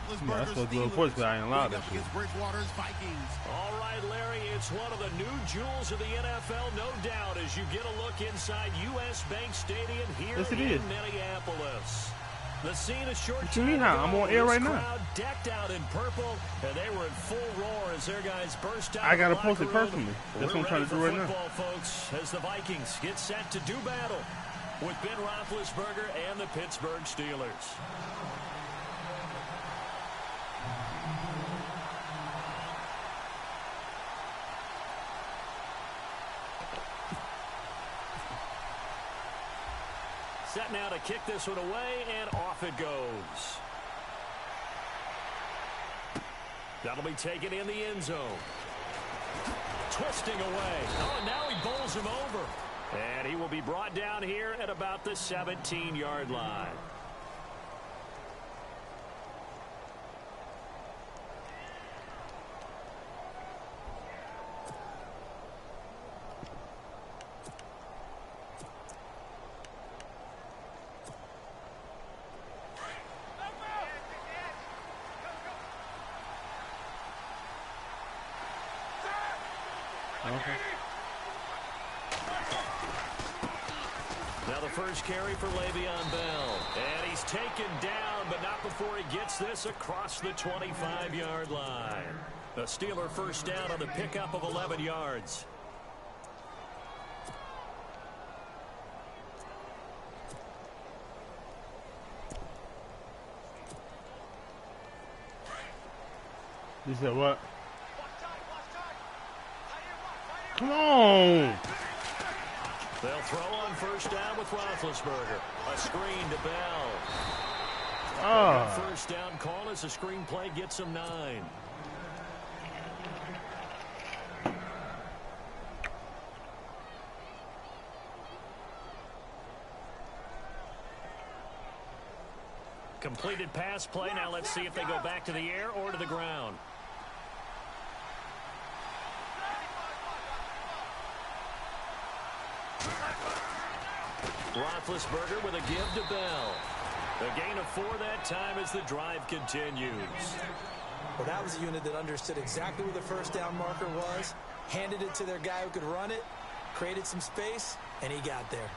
that's supposed to be a voice, but I ain't allowed that shit. All right, Larry, it's one of the new jewels of the NFL, no doubt, as you get a look inside U.S. Bank Stadium here in Minneapolis. The scene is short. What you mean how? I'm on air right now. Crowd decked out in purple, and they were in full roar as their guys burst out. I gotta post it personally. That's what I'm trying to do right now. Folks, as the Vikings get set to do battle with Ben Roethlisberger and the Pittsburgh Steelers. Set now to kick this one away, and off it goes. That'll be taken in the end zone. Twisting away. Oh, now he bowls him over. And he will be brought down here at about the 17-yard line. Now the first carry for Le'Veon Bell. And he's taken down, but not before he gets this across the 25-yard line. A Steeler first down on the pickup of 11 yards. You said what? Come on! They'll throw on first down with Roethlisberger. A screen to Bell. First down call as the screen play gets him 9. Completed pass play. Now let's see if they go back to the air or to the ground. Roethlisberger with a give to Bell. A gain of 4 that time as the drive continues. Well, that was a unit that understood exactly where the first down marker was, handed it to their guy who could run it, created some space, and he got there.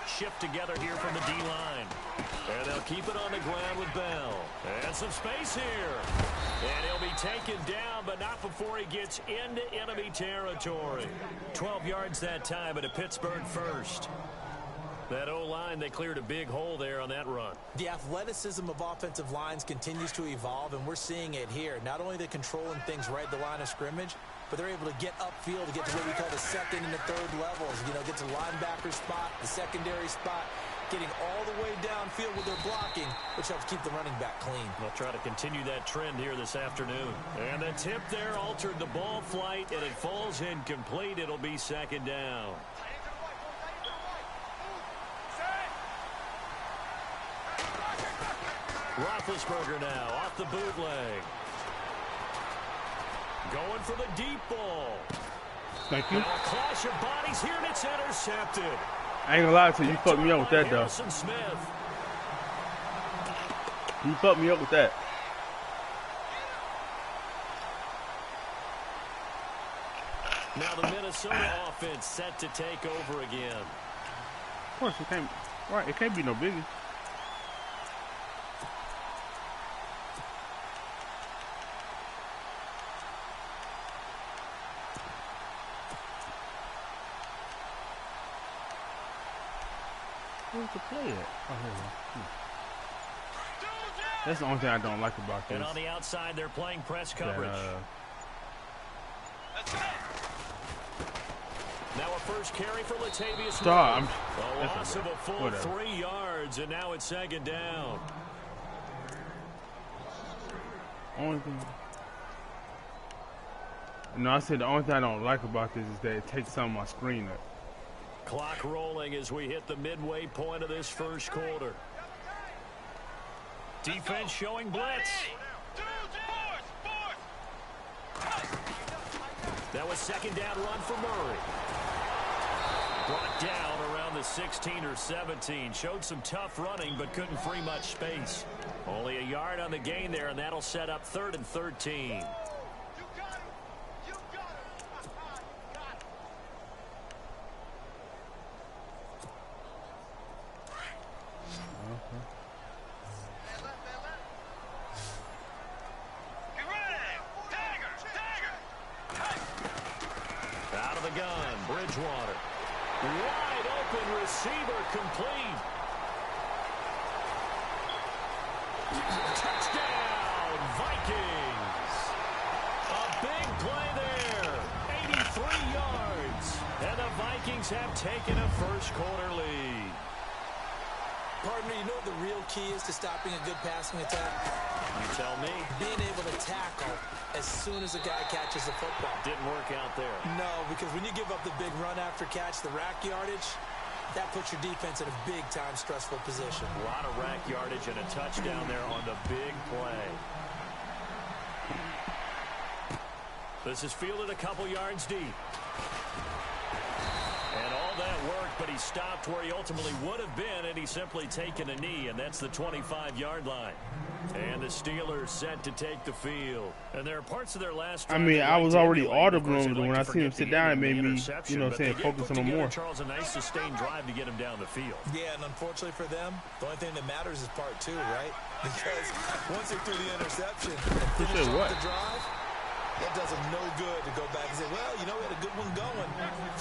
Shift together here from the D-line. And they'll keep it on the ground with Bell. And some space here. And he'll be taken down, but not before he gets into enemy territory. 12 yards that time, but a Pittsburgh first. That O-line, they cleared a big hole there on that run. The athleticism of offensive lines continues to evolve, and we're seeing it here. Not only they're controlling things right at the line of scrimmage, but they're able to get upfield to get to what we call the second and the third levels. You know, get to linebacker spot, the secondary spot, getting all the way downfield with their blocking, which helps keep the running back clean. They'll try to continue that trend here this afternoon. And the tip there altered the ball flight, and it falls incomplete. It'll be second down. Roethlisberger now off the bootleg. Going for the deep ball. Thank you. Now a clash of bodies here, and it's intercepted. I ain't gonna lie to you. You fucked me up with that, though. Smith. You fucked me up with that. Now the Minnesota offense set to take over again. Of course, it can't. Right, it can't be no biggie. Where's the play at? Oh, here. That's the only thing I don't like about this. And on the outside, they're playing press coverage. Now a first carry for Latavius. Stop. A loss of a full 3 yards, and now it's second down. Only thing. No, I said the only thing I don't like about this is that it takes some of my screen up. Clock rolling as we hit the midway point of this first quarter. Defense showing blitz. That was second down run for Murray. Brought down around the 16 or 17. Showed some tough running, but couldn't free much space. Only a yard on the gain there, and that'll set up 3rd and 13. Out of the gun, Bridgewater. Wide open receiver, complete. Touchdown, Vikings. A big play there. 83 yards. And the Vikings have taken a first-quarter lead. Partner, you know what the real key is to stopping a good passing attack? You tell me. Being able to tackle as soon as a guy catches the football. Didn't work out there. No, because when you give up the big run after catch, the rack yardage, that puts your defense in a big-time stressful position. A lot of rack yardage and a touchdown there on the big play. This is fielded a couple yards deep. And all that worked, but he stopped where he ultimately would have been, and he's simply taken a knee, and that's the 25-yard line. And the Steelers set to take the field. And there are parts of their last drive. I mean, I was already audible when I seen him sit down. It made me, you know, saying focus on him more. Charles, a nice sustained drive to get him down the field. Yeah, and unfortunately for them, the only thing that matters is part 2, right? Because once they threw the interception and finished off the drive, that does them no good to go back and say, well, you know, we had a good one going.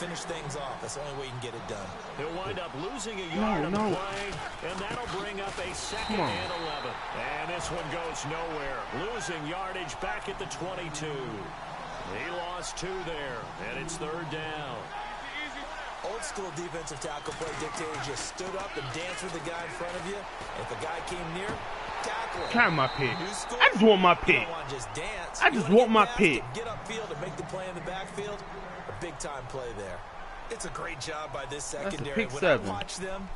Finish things off. That's the only way you can get it done. He'll wind up losing a yard on the play, and that'll bring up a 2nd and 11. And this one goes nowhere. Losing yardage back at the 22. He lost 2 there, and it's 3rd down. Old school defensive tackle play dictator just stood up and danced with the guy in front of you. And if the guy came near, tackle him. Count my pick. I just want my pick. I just want my pick. Get upfield and make the play in the backfield. A big-time play there. It's a great job by this secondary. When I watch them,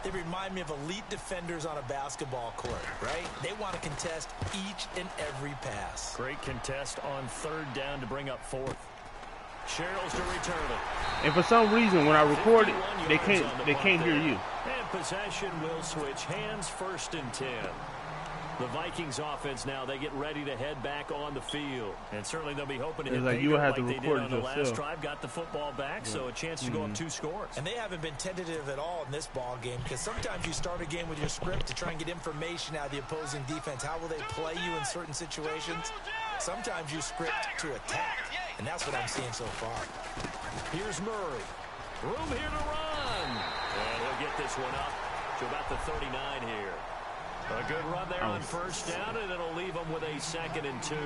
they remind me of elite defenders on a basketball court, right? They want to contest each and every pass. Great contest on 3rd down to bring up 4th. Sherrills to return it. And for some reason, when I record it, they can't hear you. And possession will switch hands, 1st and 10. The Vikings offense now, they get ready to head back on the field. And certainly they'll be hoping to hit like you would have to they did record on the yourself. last drive, got the football back, so a chance to go up 2 scores. And they haven't been tentative at all in this ball game, because sometimes you start a game with your script to try and get information out of the opposing defense. How will they play you in certain situations? Sometimes you script to attack, and that's what I'm seeing so far. Here's Murray. Room here to run. And he'll get this one up to about the 39 here. A good run there on 1st down, and it'll leave them with a 2nd and 2. I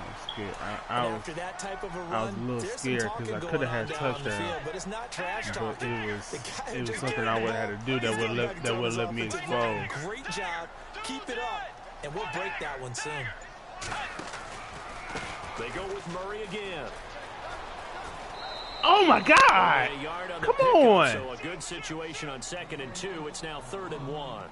was scared. After that type of a run, I was a little scared because I could have had touchdown. But it's not trash talk. It was something I would have had to do that would let me explode. Great job. Keep it up, and we'll break that one soon. They go with Murray again. Oh my God! Come on! So a good situation on 2nd and 2. It's now 3rd and 1.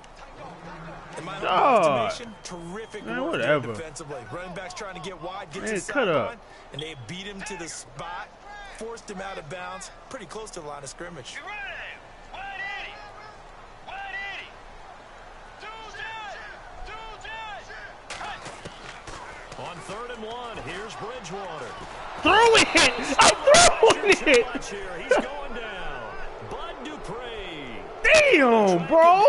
Terrific man, work whatever. Defensively. Running backs trying to get wide, get man, to sideline, and they beat him to the spot, forced him out of bounds, pretty close to the line of scrimmage. On 3rd and 1, here's Bridgewater. Throw it! I'm throwing it! He's going down. Bud Dupree. Damn, bro!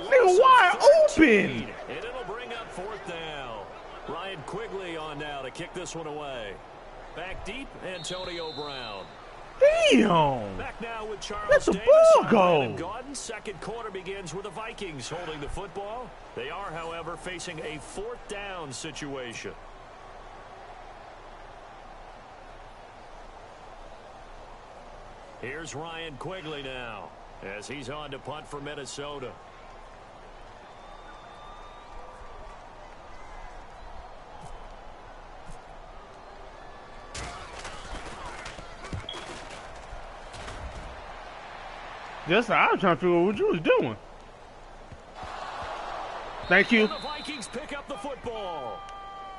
Nigga wide open! And it'll bring up 4th down. Ryan Quigley on now to kick this one away. Back deep, Antonio Brown. Damn! Back now with Charles That's a Davis. ball goal. 2nd quarter begins with the Vikings holding the football. They are, however, facing a 4th down situation. Here's Ryan Quigley now as he's on to punt for Minnesota. Yes, I was trying to figure out what you was doing. Thank you. The Vikings pick up the football.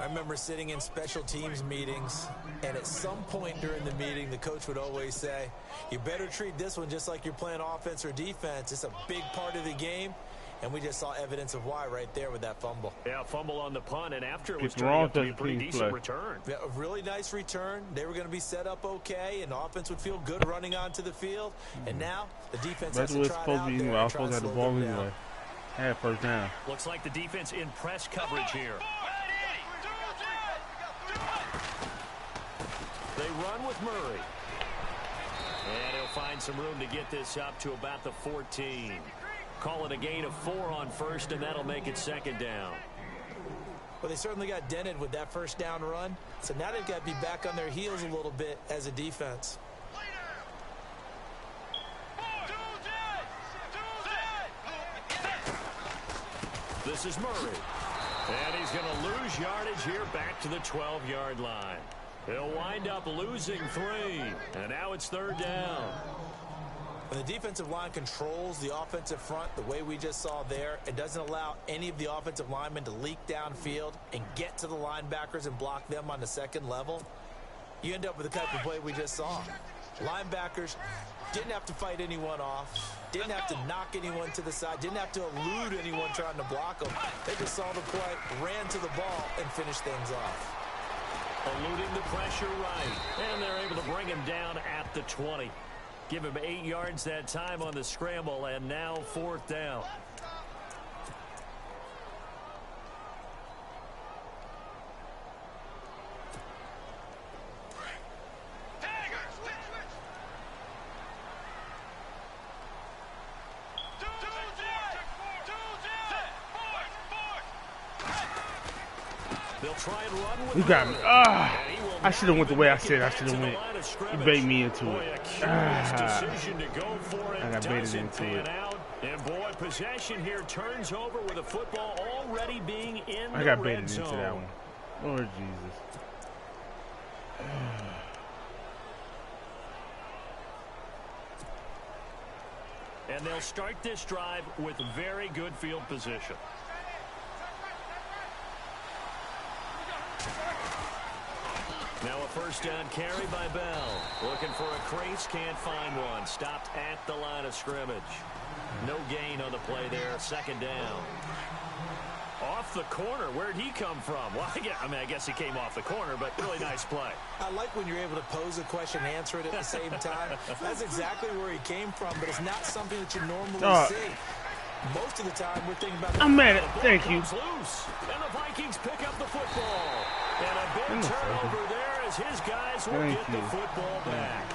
I remember sitting in special teams meetings, and at some point during the meeting, the coach would always say, you better treat this one just like you're playing offense or defense. It's a big part of the game, and we just saw evidence of why right there with that fumble. Yeah, fumble on the punt, and after it was It's wrong turned out to be a pretty decent play. return. Yeah, a really nice return. They were going to be set up okay, and the offense would feel good running onto the field. And now the defense has to try it out there. I was supposed to have the ball anyway. I had first down. Looks like the defense in press coverage here. They run with Murray. And he'll find some room to get this up to about the 14. Call it a gain of 4 on first, and that'll make it second down. Well, they certainly got dented with that first down run. So now they've got to be back on their heels a little bit as a defense. This is Murray. And he's going to lose yardage here back to the 12-yard line. He'll wind up losing 3. And now it's third down. When the defensive line controls the offensive front the way we just saw there, it doesn't allow any of the offensive linemen to leak downfield and get to the linebackers and block them on the second level. You end up with the type of play we just saw. Linebackers didn't have to fight anyone off, didn't have to knock anyone to the side, didn't have to elude anyone trying to block them. They just saw the play, ran to the ball, and finished things off. Eluding the pressure right. And they're able to bring him down at the 20. Give him 8 yards that time on the scramble, and now fourth down. They'll try and run with You got me. I should have went the way I said I should have went. You bait me into it. I got baited into it. And boy, possession here turns over with the football already being in I got baited into that one. Lord Jesus. And they'll start this drive with very good field position. Now a first down carry by Bell. Looking for a crease, can't find one. Stopped at the line of scrimmage. No gain on the play there, second down. Off the corner, where'd he come from? Well, I guess he came off the corner, but really nice play. I like when you're able to pose a question and answer it at the same time. That's exactly where he came from, but it's not something that you normally see. Most of the time, we're thinking about... I'm mad at it. Thank you. Loose, and the Vikings pick up the football. And a big turnover there as his guys will get the football back.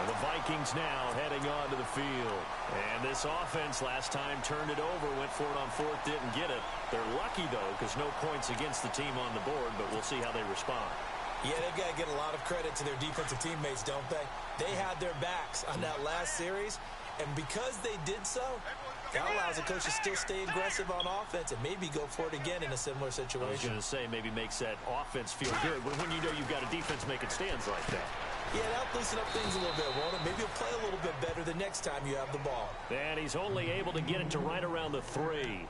And the Vikings now heading on to the field. And this offense last time turned it over, went for it on fourth, didn't get it. They're lucky, though, because no points against the team on the board, but we'll see how they respond. Yeah, they've got to get a lot of credit to their defensive teammates, don't they? They had their backs on that last series, and because they did so, that allows the coach to still stay aggressive on offense and maybe go for it again in a similar situation. I was going to say maybe makes that offense feel good when you know you've got a defense making stands like that. Yeah, that'll loosen up things a little bit, won't it? Maybe you'll play a little bit better the next time you have the ball. And he's only able to get it to right around the 3.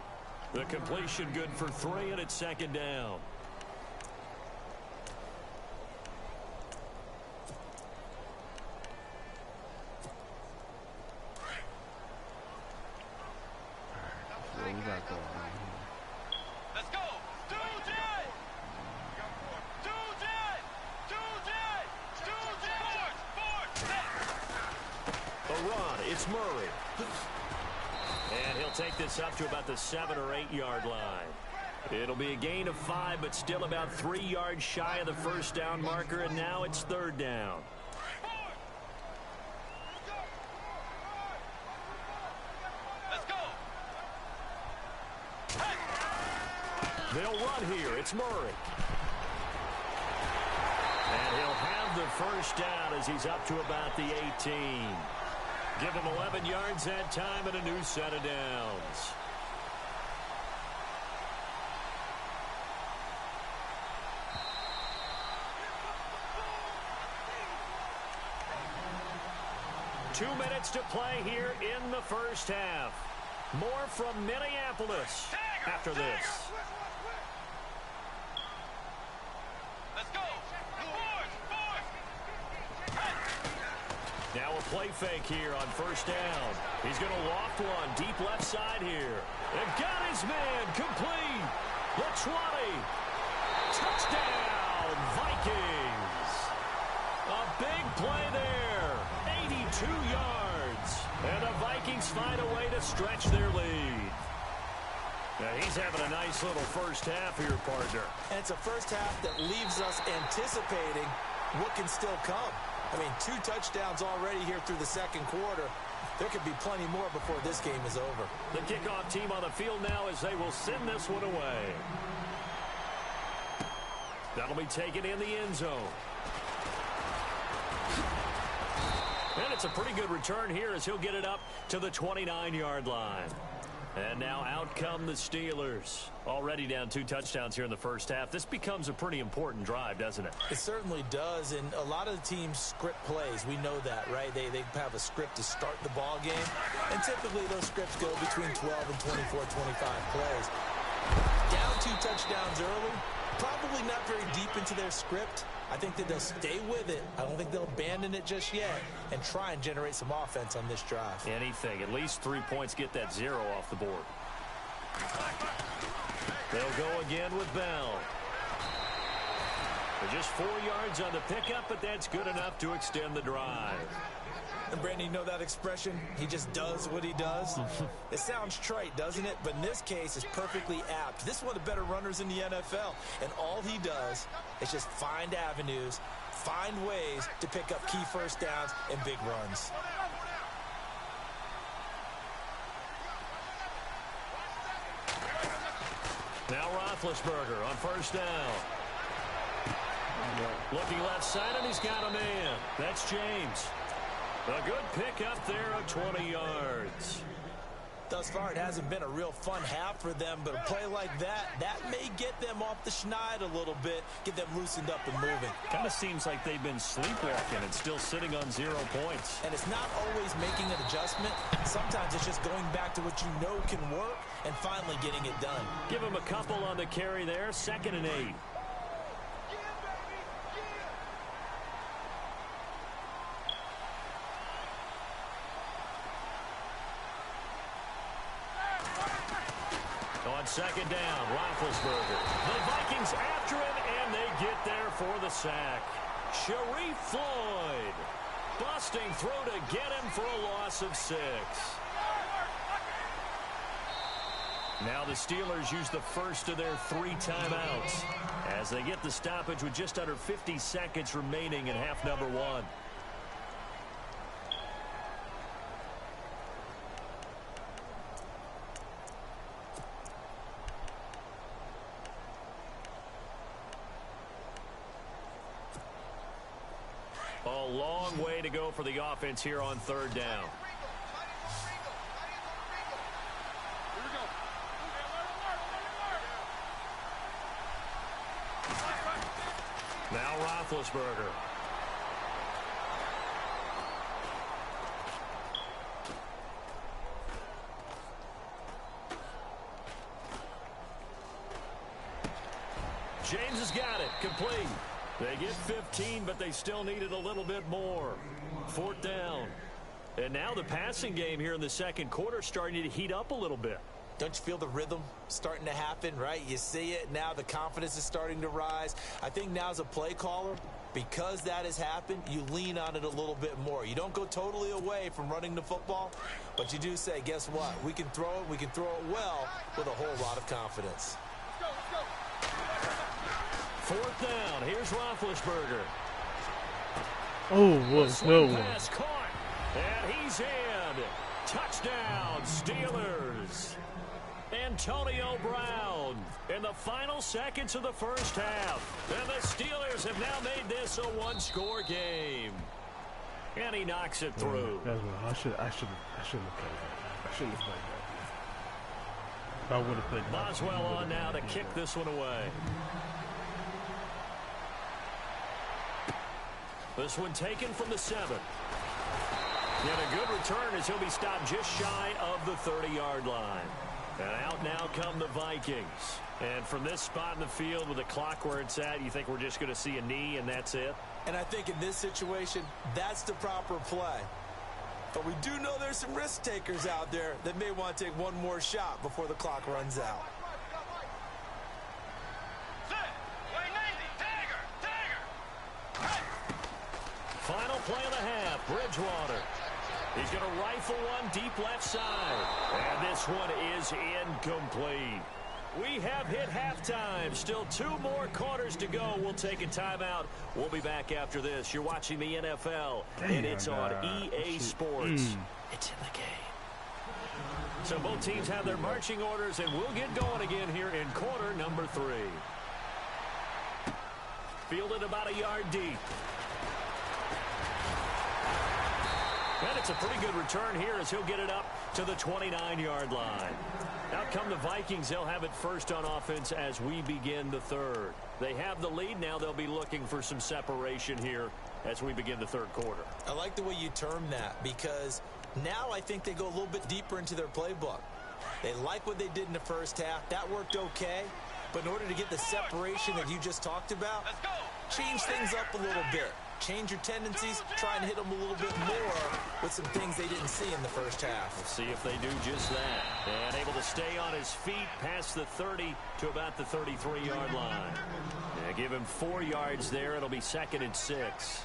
The completion good for 3, and it's second down. What we got going on here? Let's go. A run. It's Murray. And he'll take this up to about the 7 or 8 yard line. It'll be a gain of 5, but still about 3 yards shy of the first down marker, and now it's third down. They'll run here. It's Murray. And he'll have the first down as he's up to about the 18. Give him 11 yards that time and a new set of downs. Two minutes to play here in the first half. More from Minneapolis after this. Now a play fake here on first down. He's going to loft one deep left side here. And got his man complete. The 20. Touchdown, Vikings. A big play there. 82 yards. And the Vikings find a way to stretch their lead. Now he's having a nice little first half here, partner. And it's a first half that leaves us anticipating what can still come. I mean, 2 touchdowns already here through the second quarter. There could be plenty more before this game is over. The kickoff team on the field now as they will send this one away. That'll be taken in the end zone. And it's a pretty good return here as he'll get it up to the 29-yard line. And now out come the Steelers. Already down 2 touchdowns here in the first half. This becomes a pretty important drive, doesn't it? It certainly does, and a lot of the teams script plays. We know that, right? They have a script to start the ball game, and typically those scripts go between 12 and 24, 25 plays. Down 2 touchdowns early, probably not very deep into their script. I think that they'll stay with it. I don't think they'll abandon it just yet and try and generate some offense on this drive. Anything. At least 3 points, get that 0 off the board. They'll go again with Bell. They're just 4 yards on the pickup, but that's good enough to extend the drive. And Brandon, you know that expression? He just does what he does. It sounds trite, doesn't it? But in this case, it's perfectly apt. This is one of the better runners in the NFL. And all he does is just find avenues, find ways to pick up key first downs and big runs. Now Roethlisberger on first down. Looking left side, and he's got a man. That's James. A good pickup there of 20 yards. Thus far, it hasn't been a real fun half for them, but a play like that may get them off the schneid a little bit, get them loosened up and moving. Kind of seems like they've been sleepwalking and still sitting on 0 points. And it's not always making an adjustment. Sometimes it's just going back to what you know can work and finally getting it done. Give him a couple on the carry there, 2nd and 8. On 2nd down, Roethlisberger. The Vikings after him, and they get there for the sack. Sharif Floyd busting through to get him for a loss of 6. Now the Steelers use the first of their 3 timeouts as they get the stoppage with just under 50 seconds remaining in half number 1. A long way to go for the offense here on 3rd down. Now Roethlisberger. James has got it. Complete. They get 15, but they still needed a little bit more. 4th down. And now the passing game here in the second quarter starting to heat up a little bit. Don't you feel the rhythm starting to happen, right? You see it. Now the confidence is starting to rise. I think now as a play caller, because that has happened, you lean on it a little bit more. You don't go totally away from running the football, but you do say, guess what? We can throw it. We can throw it well with a whole lot of confidence. 4th down. Here's Roethlisberger. Oh, was no one. Pass caught, and he's in. Touchdown, Steelers. Antonio Brown in the final seconds of the first half. And the Steelers have now made this a 1-score game. And he knocks it through. I should have played that. I shouldn't have played that. I would have played that. Boswell on now to kick this one away. This one taken from the 7. Yet a good return as he'll be stopped just shy of the 30-yard line. And out now come the Vikings. And from this spot in the field with the clock where it's at, you think we're just going to see a knee and that's it? And I think in this situation, that's the proper play. But we do know there's some risk takers out there that may want to take one more shot before the clock runs out. Final play of the half, Bridgewater. He's going to rifle one deep left side. And this one is incomplete. We have hit halftime. Still 2 more quarters to go. We'll take a timeout. We'll be back after this. You're watching the NFL, and it's on EA Sports. It's in the game. So both teams have their marching orders, and we'll get going again here in quarter number 3. Fielded about a yard deep. And it's a pretty good return here as he'll get it up to the 29-yard line. Out come the Vikings. They'll have it first on offense as we begin the third. They have the lead. Now they'll be looking for some separation here as we begin the third quarter. I like the way you term that because now I think they go a little bit deeper into their playbook. They like what they did in the first half. That worked okay. But in order to get the separation that you just talked about, change things up a little bit. Change your tendencies, try and hit them a little bit more with some things they didn't see in the first half. We'll see if they do just that. And able to stay on his feet past the 30 to about the 33-yard line. Yeah, give him 4 yards there. It'll be 2nd and 6.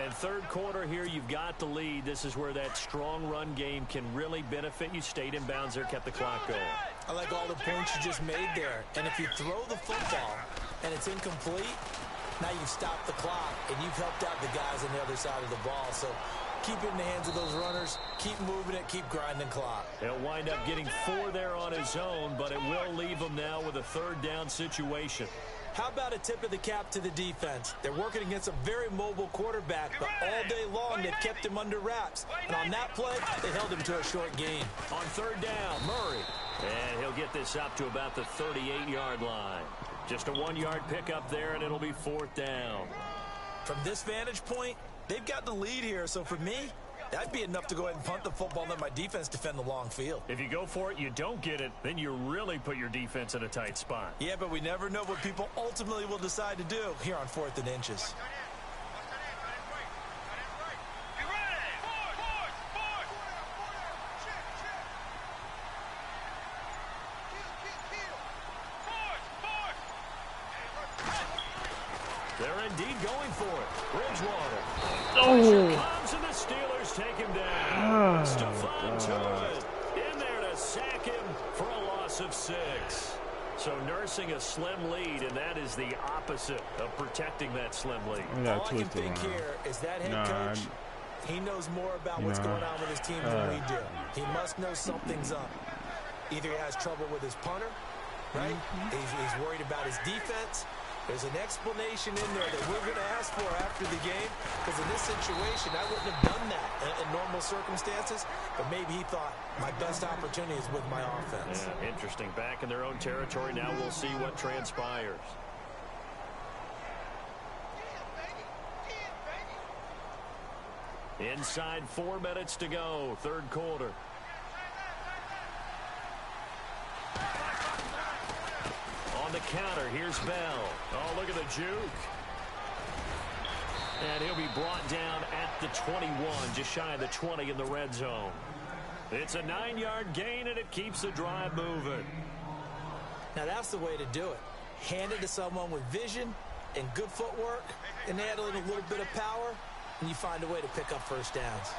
And third quarter here, you've got the lead. This is where that strong run game can really benefit you. Stayed in bounds there, kept the clock going. I like all the points you just made there. And if you throw the football and it's incomplete, now you've stopped the clock, and you've helped out the guys on the other side of the ball. So keep it in the hands of those runners. Keep moving it. Keep grinding clock. He'll wind up getting 4 there on his own, but it will leave him now with a 3rd down situation. How about a tip of the cap to the defense? They're working against a very mobile quarterback, but all day long they've kept him under wraps. And on that play, they held him to a short gain. On 3rd down, Murray. And he'll get this up to about the 38-yard line. Just a 1-yard pickup there, and it'll be 4th down. From this vantage point, they've got the lead here. So for me, that'd be enough to go ahead and punt the football and let my defense defend the long field. If you go for it, you don't get it, then you really put your defense in a tight spot. Yeah, but we never know what people ultimately will decide to do here on 4th and inches. They're indeed going for it. Bridgewater. Oh! Comes and the Steelers take him down. Stephon Tuitt in there to sack him for a loss of 6. So nursing a slim lead, and that is the opposite of protecting that slim lead. All I can think here is that head coach, he knows more about what's going on with his team than we do. He must know something's up. Either he has trouble with his punter, right? He's worried about his defense. There's an explanation in there that we're going to ask for after the game, because in this situation, I wouldn't have done that in normal circumstances, but maybe he thought my best opportunity is with my offense. Yeah, interesting. Back in their own territory. Now we'll see what transpires. Inside 4 minutes to go, third quarter. On the counter, here's Bell. Oh, look at the juke. And he'll be brought down at the 21, just shy of the 20 in the red zone. It's a 9-yard gain, and it keeps the drive moving. Now, that's the way to do it. Hand it to someone with vision and good footwork, and add in a little bit of power, and you find a way to pick up first downs.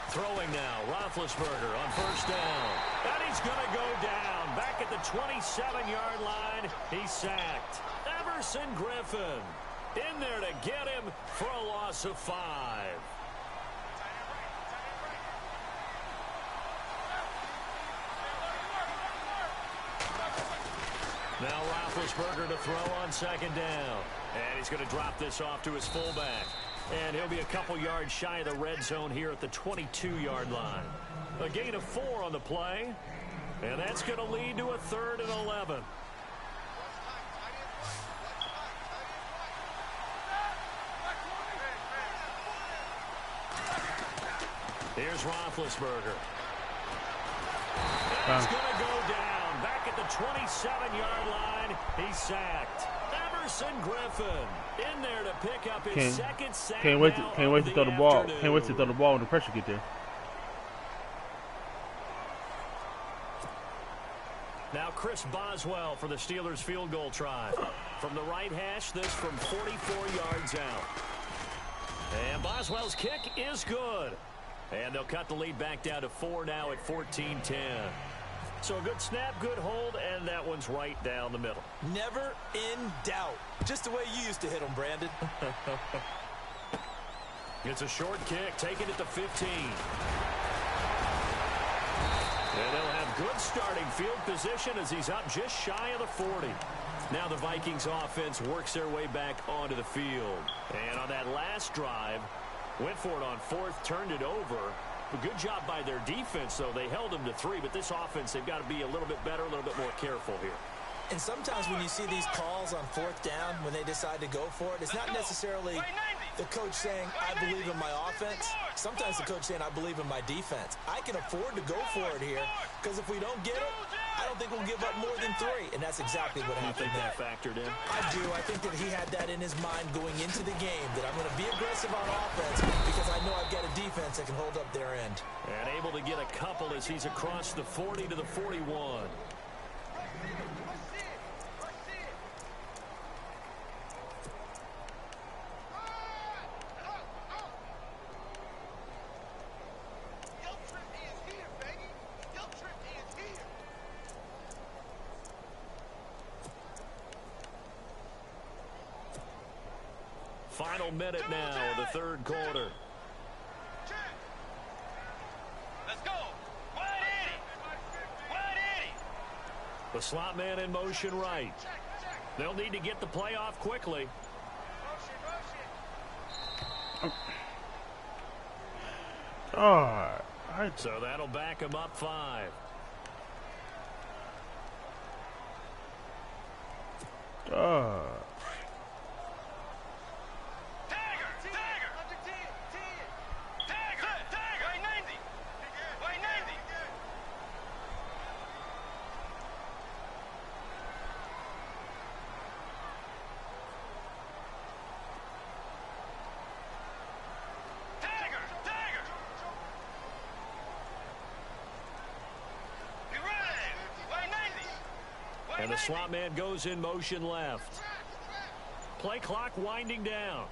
Throwing now, Roethlisberger on first down. And he's going to go down. Back at the 27-yard line, he's sacked. Everson Griffin in there to get him for a loss of 5. Now Roethlisberger to throw on second down. And he's going to drop this off to his fullback. And he'll be a couple yards shy of the red zone here at the 22-yard line. A gain of 4 on the play. And that's going to lead to a 3rd and 11. Here's Roethlisberger. And he's going to go down. And back at the 27-yard line, he's sacked. Emerson Griffin in there to pick up his second sack. Can't wait to throw the ball. Can't wait to throw the ball when the pressure get there. Now Chris Boswell for the Steelers field goal try. From the right hash, this from 44 yards out. And Boswell's kick is good. And they'll cut the lead back down to 4 now at 14-10. So a good snap, good hold, and that one's right down the middle. Never in doubt. Just the way you used to hit them, Brandon. It's a short kick, taking it to 15. And they'll have good starting field position as he's up just shy of the 40. Now the Vikings offense works their way back onto the field. And on that last drive, went for it on fourth, turned it over. A good job by their defense, though. They held them to 3, but this offense, they've got to be a little bit better, a little bit more careful here. And sometimes when you see these calls on fourth down, when they decide to go for it, it's not necessarily the coach saying, I believe in my offense. Sometimes the coach saying, I believe in my defense. I can afford to go for it here, because if we don't get it, I don't think we'll give up more than 3. And that's exactly what happened. You think that factored in? I do. I think that he had that in his mind going into the game, that I'm going to be aggressive on offense because I know I've got a defense that can hold up their end. And able to get a couple as he's across the 40 to the 41. Final minute now of the third quarter. Let's go. 180. 180. The slot man in motion right. They'll need to get the play off quickly. So that'll back him up 5. And the slot man goes in motion left. Play clock winding down.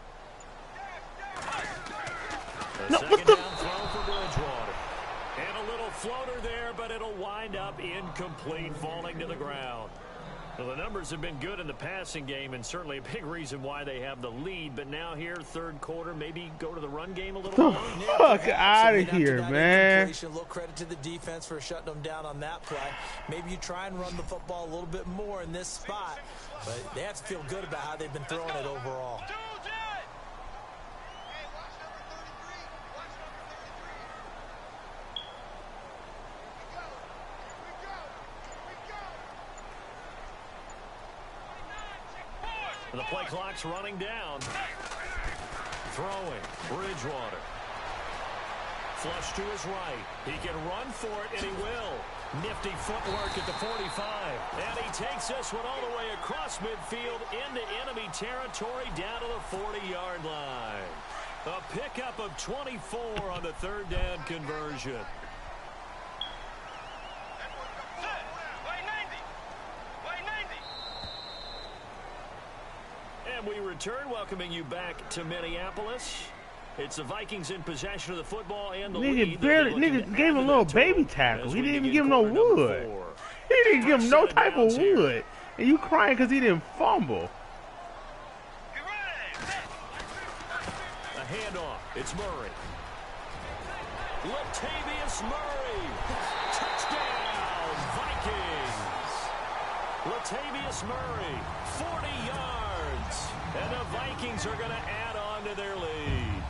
The second down throw for Bridgewater. And a little floater there, but it'll wind up incomplete, falling to the ground. Well, the numbers have been good in the passing game, and certainly a big reason why they have the lead. But now here, third quarter, maybe go to the run game a little more. Fuck out of here, man. A little credit to the defense for shutting them down on that play. Maybe you try and run the football a little bit more in this spot. But they have to feel good about how they've been throwing it overall. And the play clock's running down. Throwing. Bridgewater. Flush to his right. He can run for it, and he will. Nifty footwork at the 45. And he takes this one all the way across midfield into enemy territory down to the 40-yard line. A pickup of 24 on the third down conversion. And we return, welcoming you back to Minneapolis. It's the Vikings in possession of the football and the lead. Nigga gave him a little baby tackle. He didn't even give him no wood. He didn't give him no type of wood. And you crying because he didn't fumble. A handoff. It's Murray. Latavius Murray. Touchdown, Vikings. Latavius Murray, 40 yards. And the Vikings are going to add on to their lead.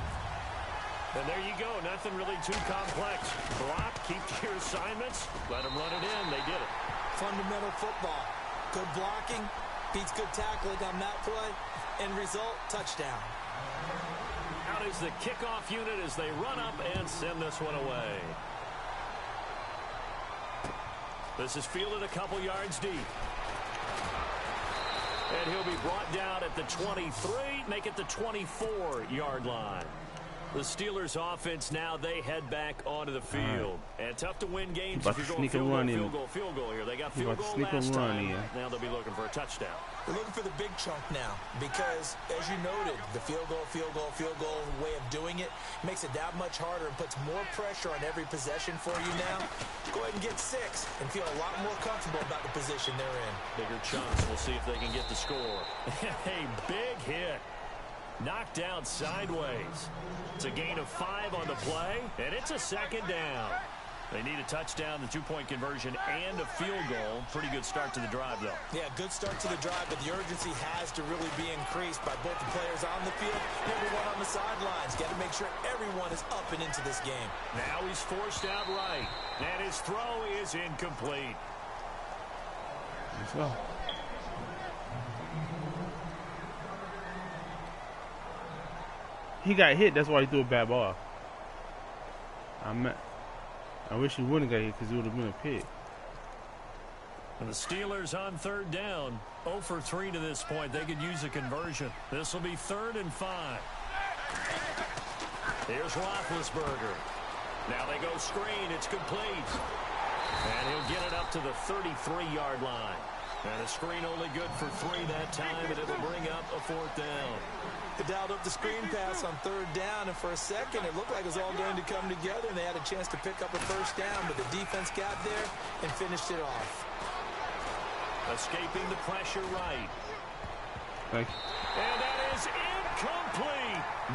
And there you go. Nothing really too complex. Block, keep to your assignments, let them run it in. They did it. Fundamental football. Good blocking, beats good tackling on that play. End result, touchdown. Out is the kickoff unit as they run up and send this one away. This is fielded a couple yards deep. And he'll be brought down at the 23, make it the 24-yard line. The Steelers offense now, they head back onto the field. And tough to win games if you're going field goal here. They got field goal last time. Now they'll be looking for a touchdown. They're looking for the big chunk now because, as you noted, the field goal way of doing it makes it that much harder and puts more pressure on every possession for you now. Go ahead and get 6 and feel a lot more comfortable about the position they're in. Bigger chunks. We'll see if they can get the score. A big hit. Knocked down sideways. It's a gain of 5 on the play, and it's a second down. They need a touchdown, the 2-point conversion, and a field goal. Pretty good start to the drive, though. Yeah, good start to the drive, but the urgency has to really be increased by both the players on the field and everyone on the sidelines. Got to make sure everyone is up and into this game. Now he's forced out right, and his throw is incomplete. Let's go. He got hit, that's why he threw a bad ball. I wish he wouldn't have got hit because it would have been a pick. And the Steelers on 3rd down, 0 for 3 to this point. They could use a conversion. This will be 3rd and 5. Here's Roethlisberger. Now they go screen. It's complete. And he'll get it up to the 33-yard line. And a screen only good for 3 that time, and it'll bring up a 4th down. They dialed up the screen pass on 3rd down, and for a second it looked like it was all going to come together, and they had a chance to pick up a 1st down, but the defense got there and finished it off. Escaping the pressure right. Thank you. And that is incomplete.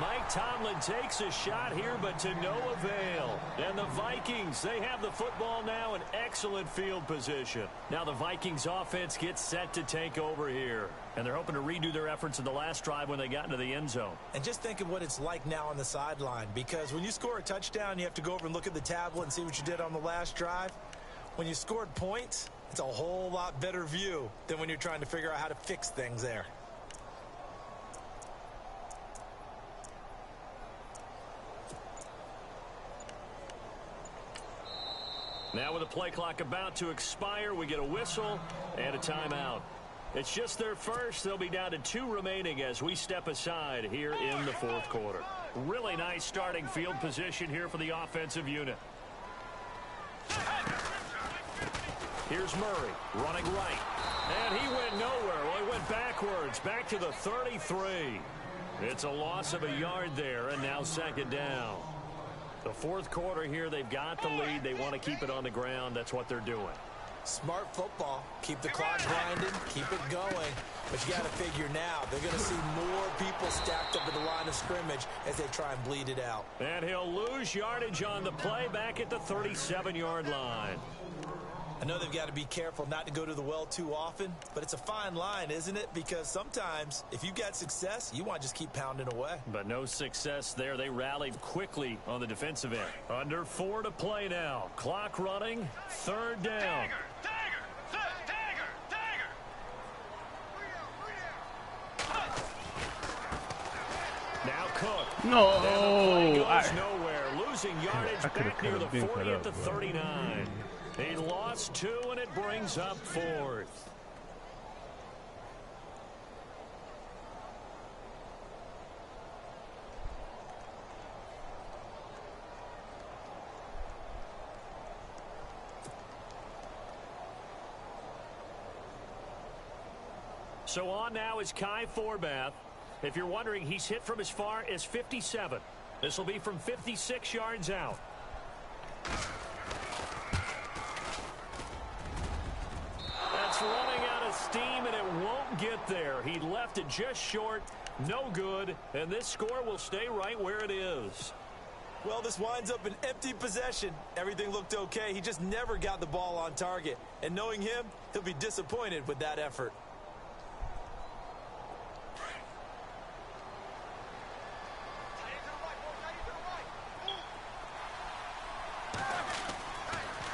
Mike Tomlin takes a shot here, but to no avail. And the Vikings, they have the football now in excellent field position. Now the Vikings offense gets set to take over here. And they're hoping to redo their efforts in the last drive when they got into the end zone. And just think of what it's like now on the sideline, because when you score a touchdown, you have to go over and look at the tablet and see what you did on the last drive. When you scored points, it's a whole lot better view than when you're trying to figure out how to fix things there. Now with the play clock about to expire, we get a whistle and a timeout. It's just their first. They'll be down to 2 remaining as we step aside here in the 4th quarter. Really nice starting field position here for the offensive unit. Here's Murray running right. And he went nowhere. Well, he went backwards, back to the 33. It's a loss of a yard there, and now 2nd down. The 4th quarter here, they've got the lead. They want to keep it on the ground. That's what they're doing. Smart football. Keep the clock grinding. Keep it going. But you got to figure now, they're going to see more people stacked up at the line of scrimmage as they try and bleed it out. And he'll lose yardage on the play back at the 37-yard line. I know they've got to be careful not to go to the well too often, but it's a fine line, isn't it? Because sometimes, if you've got success, you want to just keep pounding away. But no success there. They rallied quickly on the defensive end. Under 4 to play now. Clock running. 3rd down. Now Cook. No. Goes nowhere. Losing yardage back near the 40 at the 39. He lost 2, and it brings up 4th. So on now is Kai Forbath. If you're wondering, he's hit from as far as 57. This will be from 56 yards out. That's running out of steam, and it won't get there. He left it just short, no good, and this score will stay right where it is. Well, this winds up an empty possession. Everything looked okay. He just never got the ball on target. And knowing him, he'll be disappointed with that effort.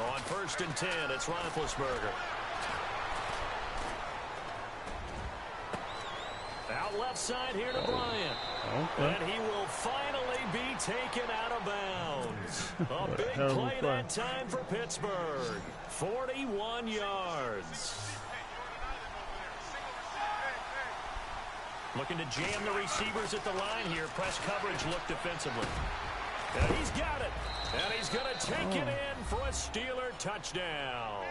On 1st and 10, it's Roethlisberger. Out left side here to Bryant. Okay. And he will finally be taken out of bounds. A big play that time for Pittsburgh. 41 yards. Looking to jam the receivers at the line here. Press coverage look defensively. And he's got it. And he's going to take it in for a Steeler touchdown.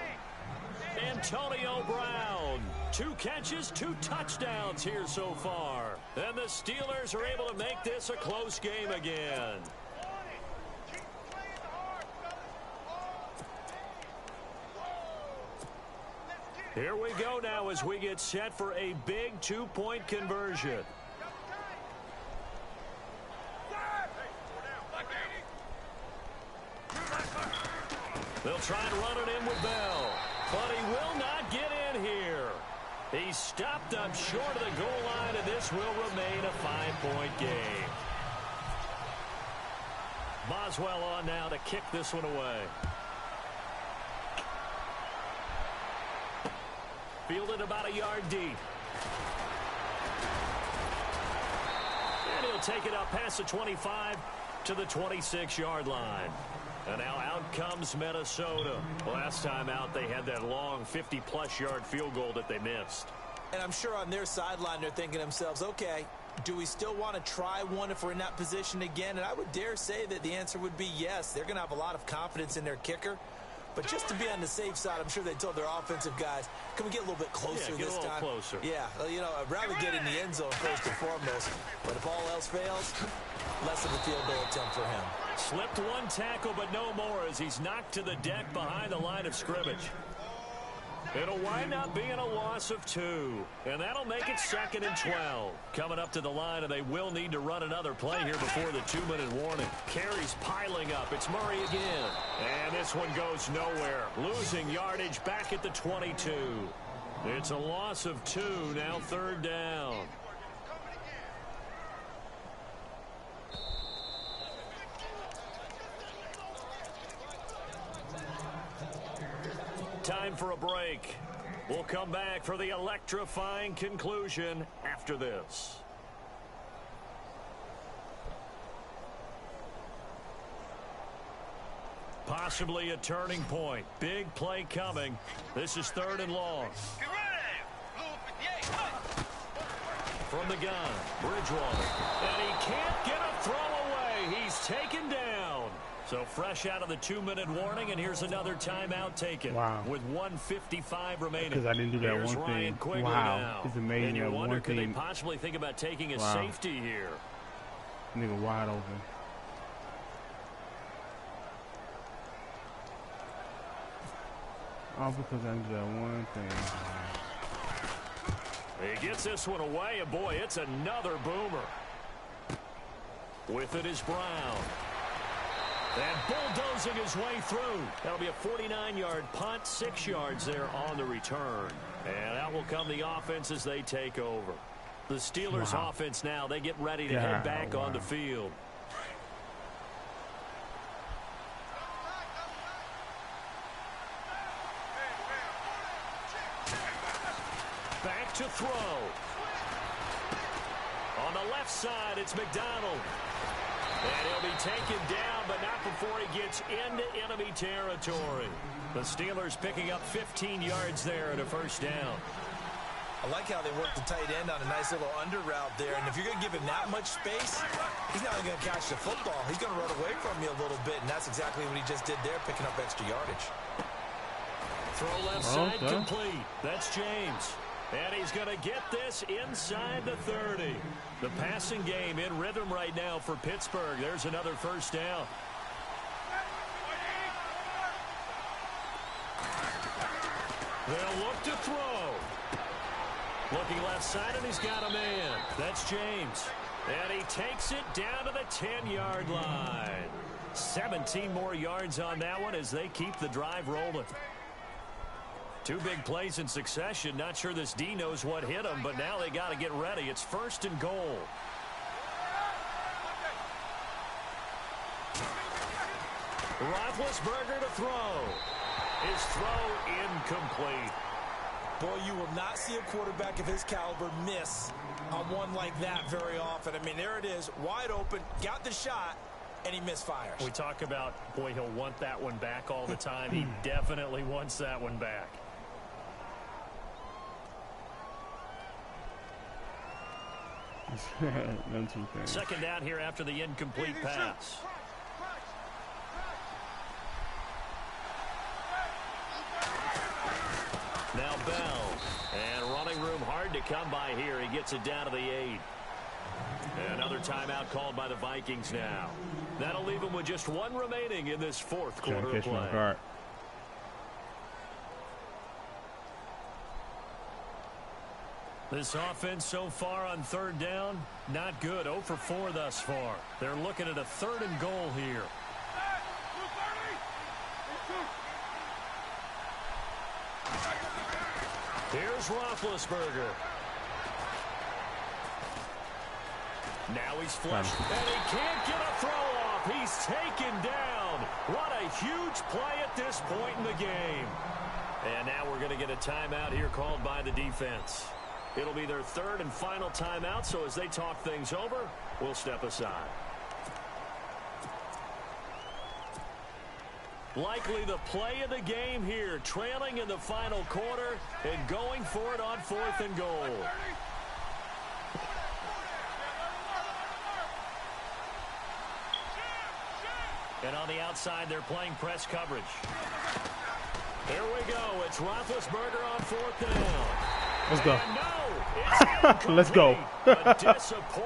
Antonio Brown. 2 catches, 2 touchdowns here so far. And the Steelers are able to make this a close game again. Here we go now as we get set for a big 2-point conversion. They'll try and run it in with Bell, but he will not get in here. He stopped up short of the goal line, and this will remain a 5-point game. Boswell on now to kick this one away. Fielded about a yard deep. And he'll take it up past the 25 to the 26-yard line. And now out comes Minnesota. Last time out, they had that long 50-plus yard field goal that they missed. And I'm sure on their sideline, they're thinking to themselves, okay, do we still want to try one if we're in that position again? And I would dare say that the answer would be yes. They're going to have a lot of confidence in their kicker. But just to be on the safe side, I'm sure they told their offensive guys, can we get a little bit closer this time? Closer. Yeah, you know, I'd rather get in the end zone first and foremost. But if all else fails, less of a field goal attempt for him. Slipped one tackle, but no more as he's knocked to the deck behind the line of scrimmage. It'll wind up being a loss of 2. And that'll make it 2nd and 12. Coming up to the line, and they will need to run another play here before the 2-minute warning. Carries piling up. It's Murray again. And this one goes nowhere. Losing yardage back at the 22. It's a loss of 2, now 3rd down. Time for a break. We'll come back for the electrifying conclusion after this. Possibly a turning point. Big play coming. This is 3rd and long. From the gun, Bridgewater. And he can't get a throw away. He's taken down. So fresh out of the 2-minute warning, and here's another timeout taken. Wow. With 1:55 remaining. Because I didn't do that Here's one Ryan thing. Quigley Wow. now. It's amazing and you that wonder, one could thing. they possibly think about taking a Wow. safety here? Nigga wide open. All because I didn't do that one thing. He gets this one away, and boy, it's another boomer. With it is Brown. And bulldozing his way through. That'll be a 49-yard punt, 6 yards there on the return. And out will come the offense as they take over. The Steelers offense now, they get ready to head back on the field. Back to throw. On the left side, it's McDonald. And he'll be taken down, but not before he gets into enemy territory. The Steelers picking up 15 yards there and a 1st down. I like how they work the tight end on a nice little under route there. And if you're going to give him that much space, he's not only going to catch the football, he's going to run away from you a little bit. And that's exactly what he just did there, picking up extra yardage. Throw left side complete. That's James. And he's going to get this inside the 30. The passing game in rhythm right now for Pittsburgh. There's another 1st down. They'll look to throw. Looking left side, and he's got a man. That's James. And he takes it down to the 10-yard line. 17 more yards on that one as they keep the drive rolling. 2 big plays in succession. Not sure this D knows what hit him, but now they got to get ready. It's 1st and goal. Roethlisberger to throw. His throw incomplete. Boy, you will not see a quarterback of his caliber miss on one like that very often. I mean, there it is, wide open, got the shot, and he misfires. We talk about, boy, he'll want that one back all the time. He definitely wants that one back. Second down here after the incomplete pass. Now Bell, and running room hard to come by here. He gets it down to the 8. Another timeout called by the Vikings now. That'll leave him with just one remaining in this fourth quarter of play. This offense so far on third down, not good. 0 for 4 thus far. They're looking at a 3rd and goal here. Here's Roethlisberger. Now he's flushed, and he can't get a throw off. He's taken down. What a huge play at this point in the game. And now we're going to get a timeout here called by the defense. It'll be their 3rd and final timeout, so as they talk things over, we'll step aside. Likely the play of the game here, trailing in the final quarter and going for it on 4th and goal. And on the outside, they're playing press coverage. Here we go. It's Roethlisberger on 4th down. Let's go. No, let's go.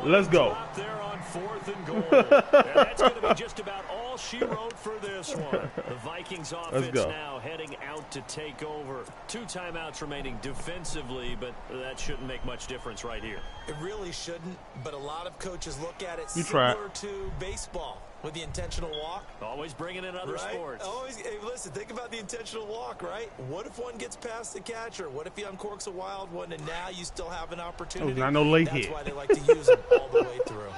Let's go. There on 4th and goal. And that's going to be just about all she wrote for this one. The Vikings offense now heading out to take over. 2 timeouts remaining defensively, but that shouldn't make much difference right here. It really shouldn't, but a lot of coaches look at it similar to baseball with the intentional walk. Always bringing in other sports. Always, hey, listen, think about the intentional walk, right? What if one gets past the catcher? What if he uncorks a wild one and now you still have an opportunity? I know late That's hit. why they like to use them all the way through.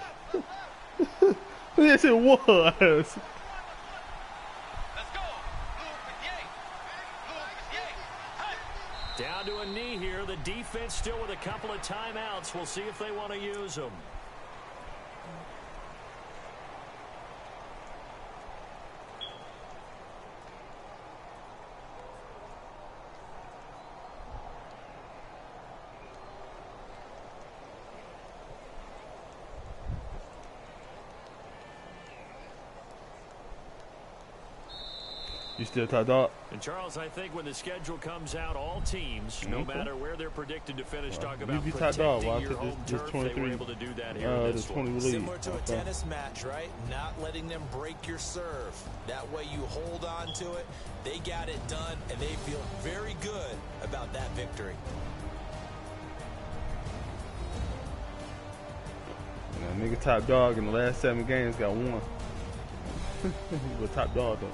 Yes, it was. Let's go. Down to a knee here. The defense still with a couple of timeouts. We'll see if they want to use them. You still top dog? And Charles, I think when the schedule comes out, all teams, no matter where they're predicted to finish, talk about protecting your home turf. They were able to do that here in this one. Similar to a tennis match, right? Not letting them break your serve. That way you hold on to it. They got it done, and they feel very good about that victory. That nigga top dog in the last 7 games got 1. He was top dog though.